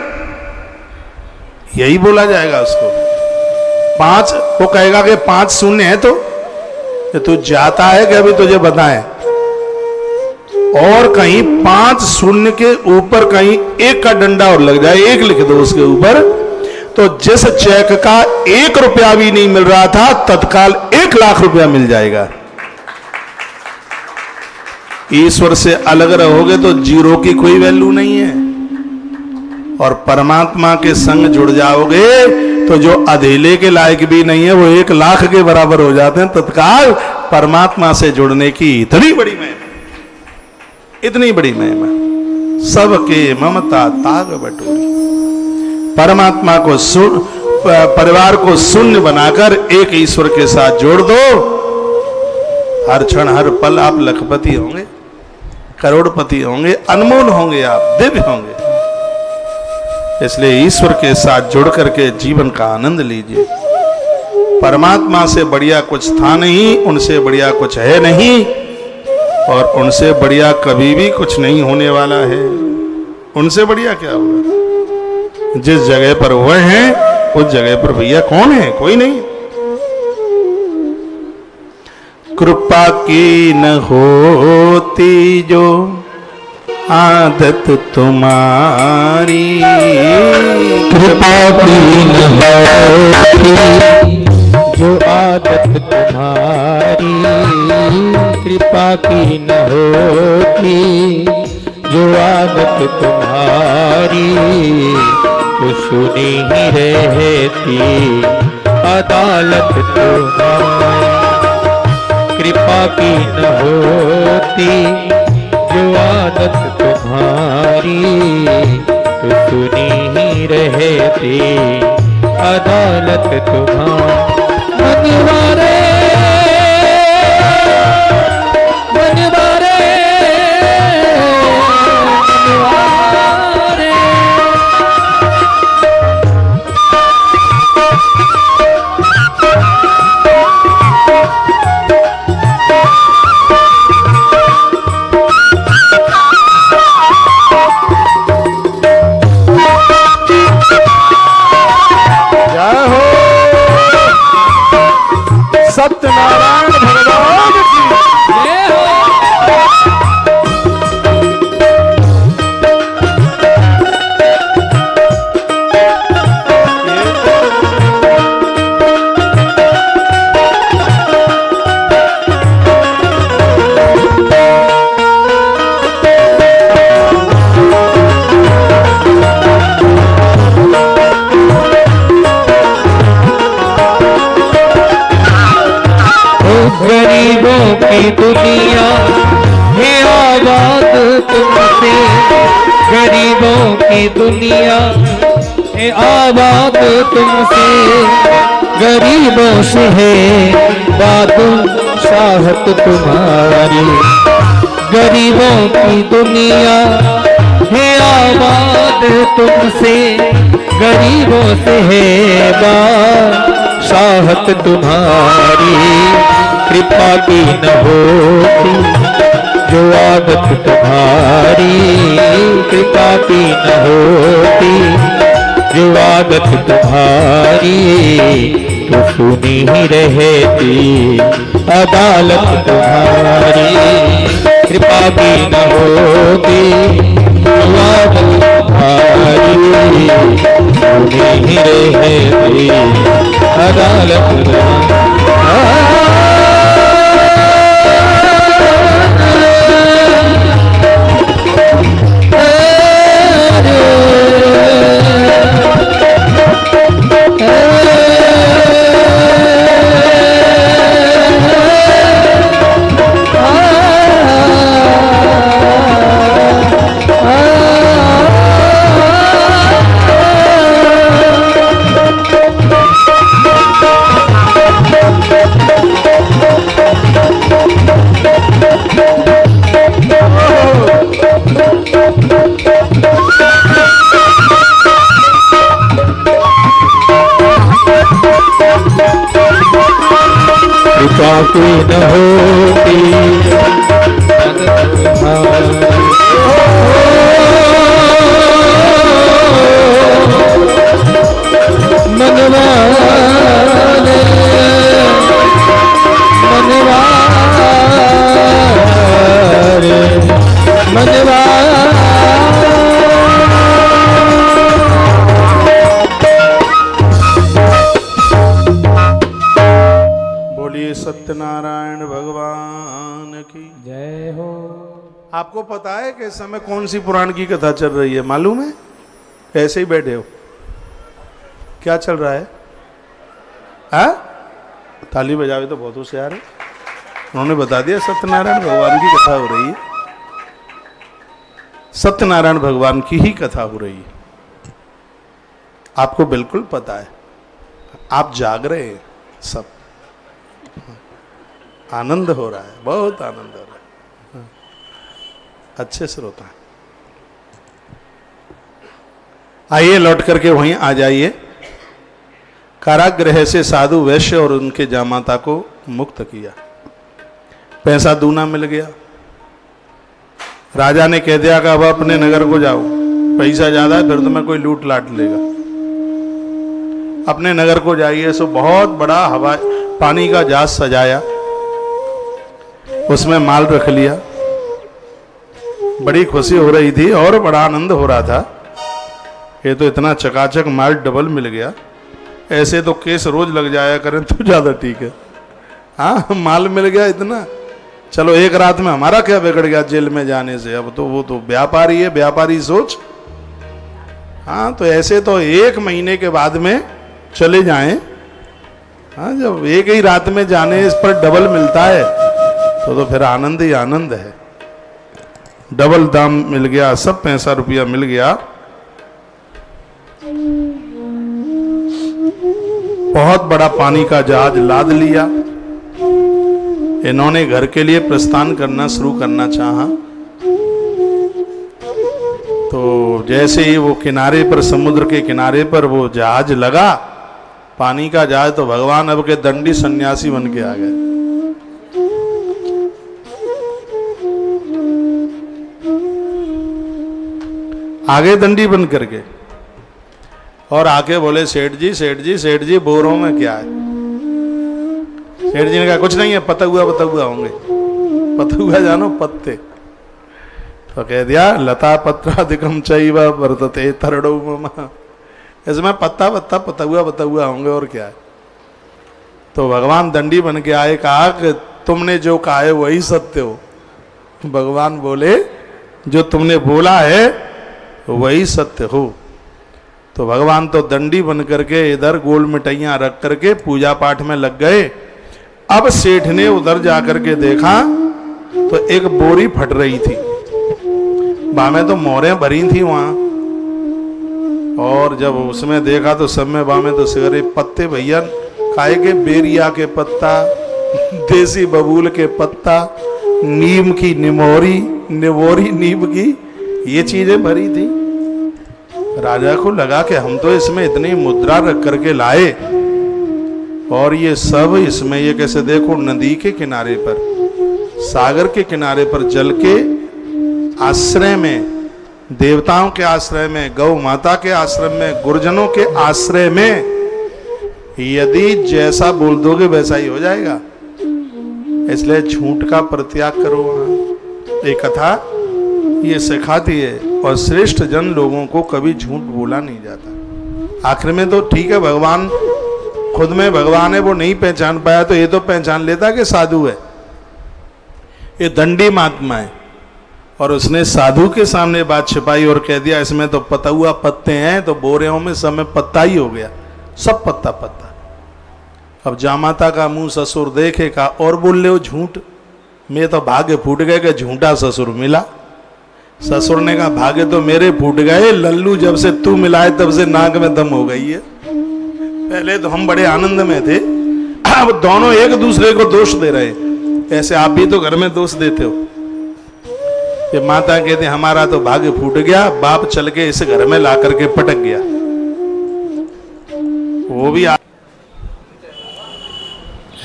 यही बोला जाएगा उसको। 5, वो कहेगा कि 5 शून्य है तो तू जाता है कि अभी तुझे बताएं। और कहीं 5 शून्य के ऊपर कहीं 1 का डंडा और लग जाए, 1 लिख दो उसके ऊपर, तो जिस चेक का 1 रुपया भी नहीं मिल रहा था तत्काल 1 लाख रुपया मिल जाएगा। ईश्वर से अलग रहोगे तो जीरो की कोई वैल्यू नहीं है, और परमात्मा के संग जुड़ जाओगे तो जो अधेले के लायक भी नहीं है वो 1 लाख के बराबर हो जाते हैं तत्काल। परमात्मा से जुड़ने की इतनी बड़ी महिमा, इतनी बड़ी महिमा, सबके ममता ताग बटोरी। परमात्मा को परिवार को शून्य बनाकर एक ईश्वर के साथ जोड़ दो, हर क्षण हर पल आप लखपति होंगे, करोड़पति होंगे, अनमोल होंगे, आप दिव्य होंगे। इसलिए ईश्वर के साथ जुड़ करके जीवन का आनंद लीजिए। परमात्मा से बढ़िया कुछ था नहीं, उनसे बढ़िया कुछ है नहीं, और उनसे बढ़िया कभी भी कुछ नहीं होने वाला है। उनसे बढ़िया क्या होगा? जिस जगह पर वह हैं उस जगह पर भैया कौन है? कोई नहीं। कृपा की न होती जो आदत तुम्हारी, कृपा की न होती जो आदत तुम्हारी, कृपा की न होती जो आदत तुम्हारी, तो सुनी ही रहती अदालत तुम्हारी। कृपा की न होती जो आदत तुम्हारी, तो सुनी ही रहती अदालत तुम्हारी। मनवारे मनवारे मनवारे, सत्यनारायण भगवान की जय हो। गरीबों की दुनिया है आबाद तुमसे, गरीबों की दुनिया है आबाद तुमसे, गरीबों से है बादशाहत तुम्हारी। गरीबों की दुनिया है आबाद तुमसे, गरीबों से है बादशाहत तुम्हारी। कृपा की न होती जो आदत तुम्हारी, कृपा की न होती जो आदत तुम्हारी, तो सुनी ही रहती अदालत तुम्हारी। कृपा की न होती जो आदत तुम्हारी, सुनी ही रहती अदालत तुम्हारी। कृपा की न होती मनवारे मनवारे मनवारे। सत्यनारायण भगवान की जय हो। आपको पता है कि इस समय कौन सी पुराण की कथा चल रही है? मालूम है? ऐसे ही बैठे हो? क्या चल रहा है? ताली बजावे तो बहुत होशियार है। उन्होंने बता दिया सत्यनारायण भगवान की कथा हो रही है। सत्यनारायण भगवान की ही कथा हो रही है। आपको बिल्कुल पता है, आप जाग रहे हैं सब। आनंद हो रहा है, बहुत आनंद हो रहा है। अच्छे श्रोता, आइए लौट करके वहीं आ जाइए। कारागृह से साधु वैश्य और उनके जामाता को मुक्त किया, पैसा दूना मिल गया। राजा ने कह दिया कि अब अपने नगर को जाओ, पैसा ज्यादा है फिर तुम्हें कोई लूट लाट लेगा, अपने नगर को जाइए। सो बहुत बड़ा हवा पानी का जहाज सजाया, उसमें माल रख लिया, बड़ी खुशी हो रही थी और बड़ा आनंद हो रहा था। ये तो इतना चकाचक माल डबल मिल गया, ऐसे तो केस रोज लग जाया करें तो ज्यादा ठीक है। हाँ, माल मिल गया इतना, चलो एक रात में हमारा क्या बिगड़ गया जेल में जाने से, अब तो वो तो व्यापारी है, व्यापारी सोच। हाँ, तो ऐसे तो 1 महीने के बाद में चले जाएं। हाँ, जब एक ही रात में जाने इस पर डबल मिलता है तो फिर आनंद ही आनंद है। डबल दाम मिल गया, सब पैसा रुपया मिल गया। बहुत बड़ा पानी का जहाज लाद लिया। इन्होंने घर के लिए प्रस्थान करना शुरू करना चाहा, तो जैसे ही वो किनारे पर, समुद्र के किनारे पर वो जहाज लगा, पानी का जहाज, तो भगवान अब के दंडी सन्यासी बन के आ गए। आगे दंडी बन करके और आके बोले, सेठ जी सेठ जी सेठ जी, बोरों में क्या है? सेठ जी ने कहा कुछ नहीं है, पतुआ होंगे। पतुआ जानो, पत्ते। तो कह दिया, लता पत्राधिकम चैव वर्तते तरड़ो मम, इसमें पत्ता पतुआ होंगे और क्या है। तो भगवान दंडी बन के आए, कहा कि तुमने जो कहा है वही सत्य हो। भगवान बोले, जो तुमने बोला है वही सत्य हो। तो भगवान तो दंडी बन करके इधर गोल मिठाइयां रख करके पूजा पाठ में लग गए। अब सेठ ने उधर जाकर के देखा तो एक बोरी फट रही थी, बामें तो मोहरें भरी थी वहां, और जब उसमें देखा तो सब में बामें तो सिगरे पत्ते, भैया खाए के बेरिया के पत्ता, देसी बबूल के पत्ता, नीम की निमोरी नीम की, ये चीजें भरी थी। राजा को लगा कि हम तो इसमें इतनी मुद्रा रख करके लाए और ये सब इसमें, ये कैसे, देखो नदी के किनारे पर, सागर के किनारे पर, जल के आश्रय में, देवताओं के आश्रय में, गौ माता के आश्रय में, गुरुजनों के आश्रय में, यदि जैसा बोल दोगे वैसा ही हो जाएगा। इसलिए झूठ का परित्याग करो। एक कथा ये सिखाती है, और श्रेष्ठ जन लोगों को कभी झूठ बोला नहीं जाता। आखिर में तो ठीक है, भगवान खुद में भगवान है, वो नहीं पहचान पाया तो ये तो पहचान लेता कि साधु है, ये दंडी महात्मा है। और उसने साधु के सामने बात छिपाई और कह दिया इसमें तो पतुआ पत्ते हैं, तो बोरियों में सब में पत्ता ही हो गया, सब पत्ता पत्ता। अब जामाता का मुंह ससुर देखेगा और बोल ले झूठ, मैं तो भाग्य फूट गए कि झूठा ससुर मिला। ससुर ने कहा भाग्य तो मेरे फूट गए, लल्लू जब से तू मिलाए तब से नाक में दम हो गई है। पहले तो हम बड़े आनंद में थे, अब दोनों एक दूसरे को दोष दे रहे। ऐसे आप भी तो घर में दोष देते हो। ये माता कहते हमारा तो भाग्य फूट गया, बाप चल के इस घर में ला करके पटक गया। वो भी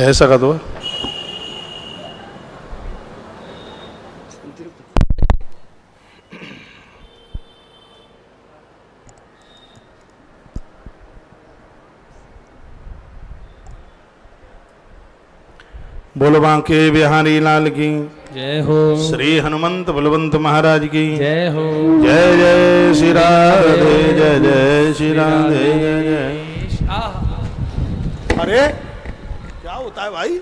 ऐसा का दो बोलो बांके बिहारी लाल की जय हो। श्री हनुमंत बलवंत महाराज की जय हो। जय जय श्री राधे, जय जय श्री राधे, जय जय। अरे क्या होता है भाई,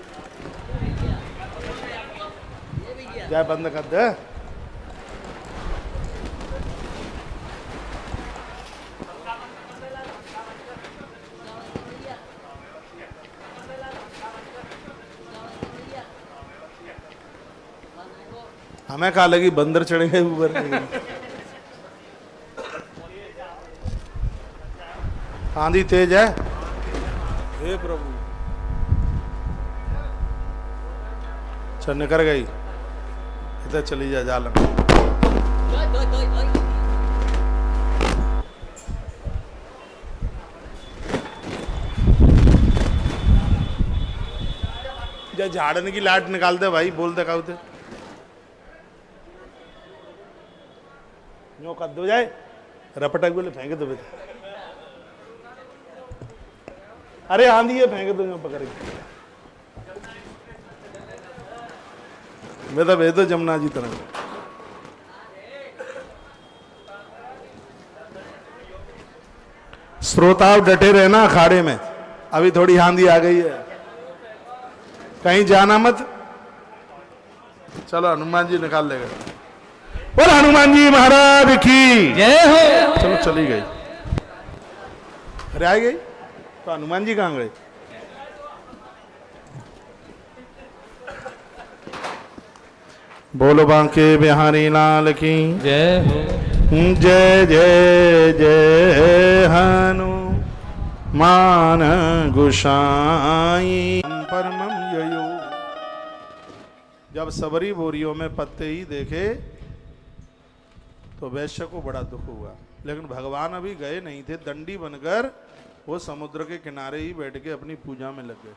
जय बंद कर दे। हमें कहा लगी बंदर चढ़ेंगे ऊपर। आंधी तेज है, हे प्रभु। चल निकल गई, इधर चली जा जाल में। जा झाड़ने की लाट निकाल दे भाई, बोल दे काऊ दे यूं कर दो जाए, रपटक बोले फेंक दो बेटा। अरे आंधी है, फेंक दो यूं पकड़ के। बेटा भेज दो जमुना जी तरह। श्रोताओं डटे रहना अखाड़े में, अभी थोड़ी आंधी आ गई है, कहीं जाना मत। चलो हनुमान जी निकाल लेगा। बोल हनुमान जी महाराज की जय हो। चलो चली गई। अरे आ गई तो हनुमान जी कहाँ गए? बोलो बांके बिहारी लाल की जय हो। जय जय जय हनुमान गोसाई परमम ययो। जब सबरी बोरियों में पत्ते ही देखे तो वैश्य को बड़ा दुख हुआ, लेकिन भगवान अभी गए नहीं थे, दंडी बनकर वो समुद्र के किनारे ही बैठ के अपनी पूजा में लग गए।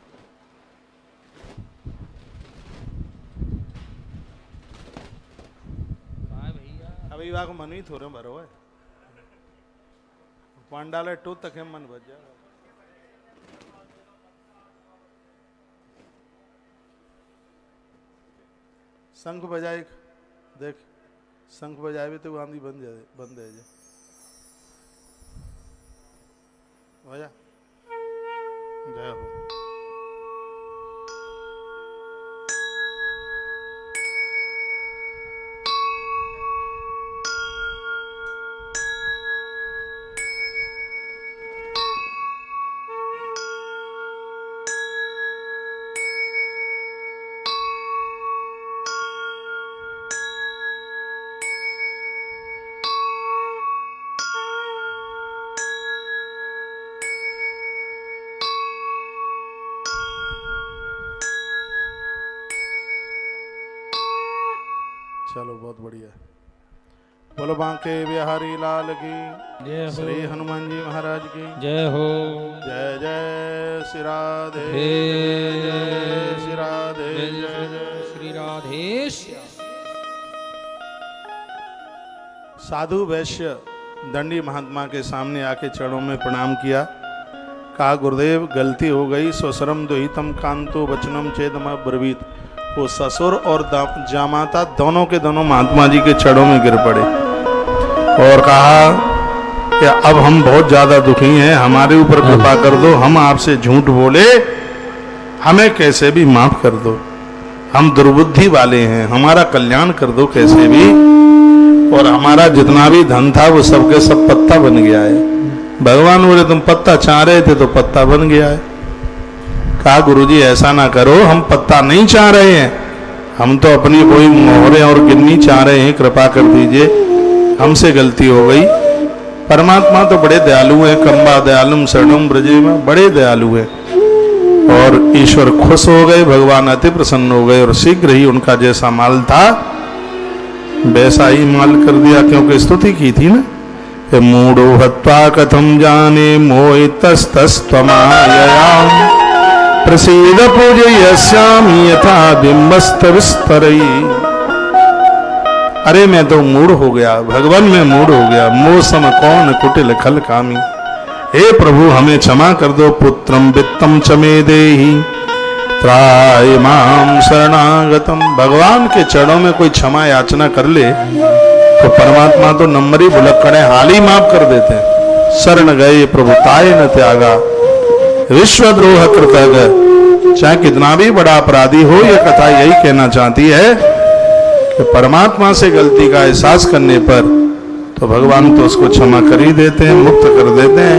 अभी वाक मन ही थोड़े भरो है, पांडाले टो तक है मन बच जाएगा। शंख बजाए, देख शंख बजाए भी तो आंधी बंद है जे बजा। जय हो। चलो बहुत बढ़िया। बोलो बांके बिहारी लाल की जय हो। श्री हनुमान जी महाराज की जय हो। जय जय श्री राधे जय श्री राधे जय जय श्री राधेश। साधु वैश्य दंडी महात्मा के सामने आके चरणों में प्रणाम किया, कहा गुरुदेव गलती हो गई, स्वशरम दुहितम कांतो वचनम चेदम ब्रवीत। वो ससुर और जामाता दोनों के दोनों महात्मा जी के चरणों में गिर पड़े और कहा कि अब हम बहुत ज्यादा दुखी हैं, हमारे ऊपर कृपा कर दो, हम आपसे झूठ बोले, हमें कैसे भी माफ कर दो, हम दुर्बुद्धि वाले हैं, हमारा कल्याण कर दो कैसे भी, और हमारा जितना भी धन था वो सबके सब पत्ता बन गया है। भगवान बोले तुम पत्ता चाह रहे थे तो पत्ता बन गया है। कहा गुरुजी ऐसा ना करो, हम पत्ता नहीं चाह रहे हैं, हम तो अपनी कोई मोहरें और गिन्नी चाह रहे हैं, कृपा कर दीजिए, हमसे गलती हो गई। परमात्मा तो बड़े दयालु हैं, कंबा दयालुम शरणम ब्रजे में बड़े दयालु हैं। और ईश्वर खुश हो गए, भगवान अति प्रसन्न हो गए और शीघ्र ही उनका जैसा माल था वैसा ही माल कर दिया, क्योंकि स्तुति की थी ना, मूढ़ो हत्वा कथम जाने मोहितस्तस्त्वमायया प्रसीद पूजयस्यामि यथा बिंबस्त विस्तरई। अरे मैं तो मूढ़ हो गया, भगवान में मूढ़ हो गया, मोह सम कौन कुटिल खल कामी। हे प्रभु हमें क्षमा कर दो, पुत्रम वित्तम च मे देहि त्राय माम शरणागतम। भगवान के चरणों में कोई क्षमा याचना कर ले तो परमात्मा तो नंबर ही भुलक्कड़े हाल ही माफ कर देते हैं। शरण गए प्रभु ताय न त्यागा, विश्वद्रोह कृतज्ञ। चाहे कितना भी बड़ा अपराधी हो, यह कथा यही कहना चाहती है कि परमात्मा से गलती का एहसास करने पर तो भगवान तो उसको क्षमा कर ही देते हैं, मुक्त कर देते हैं।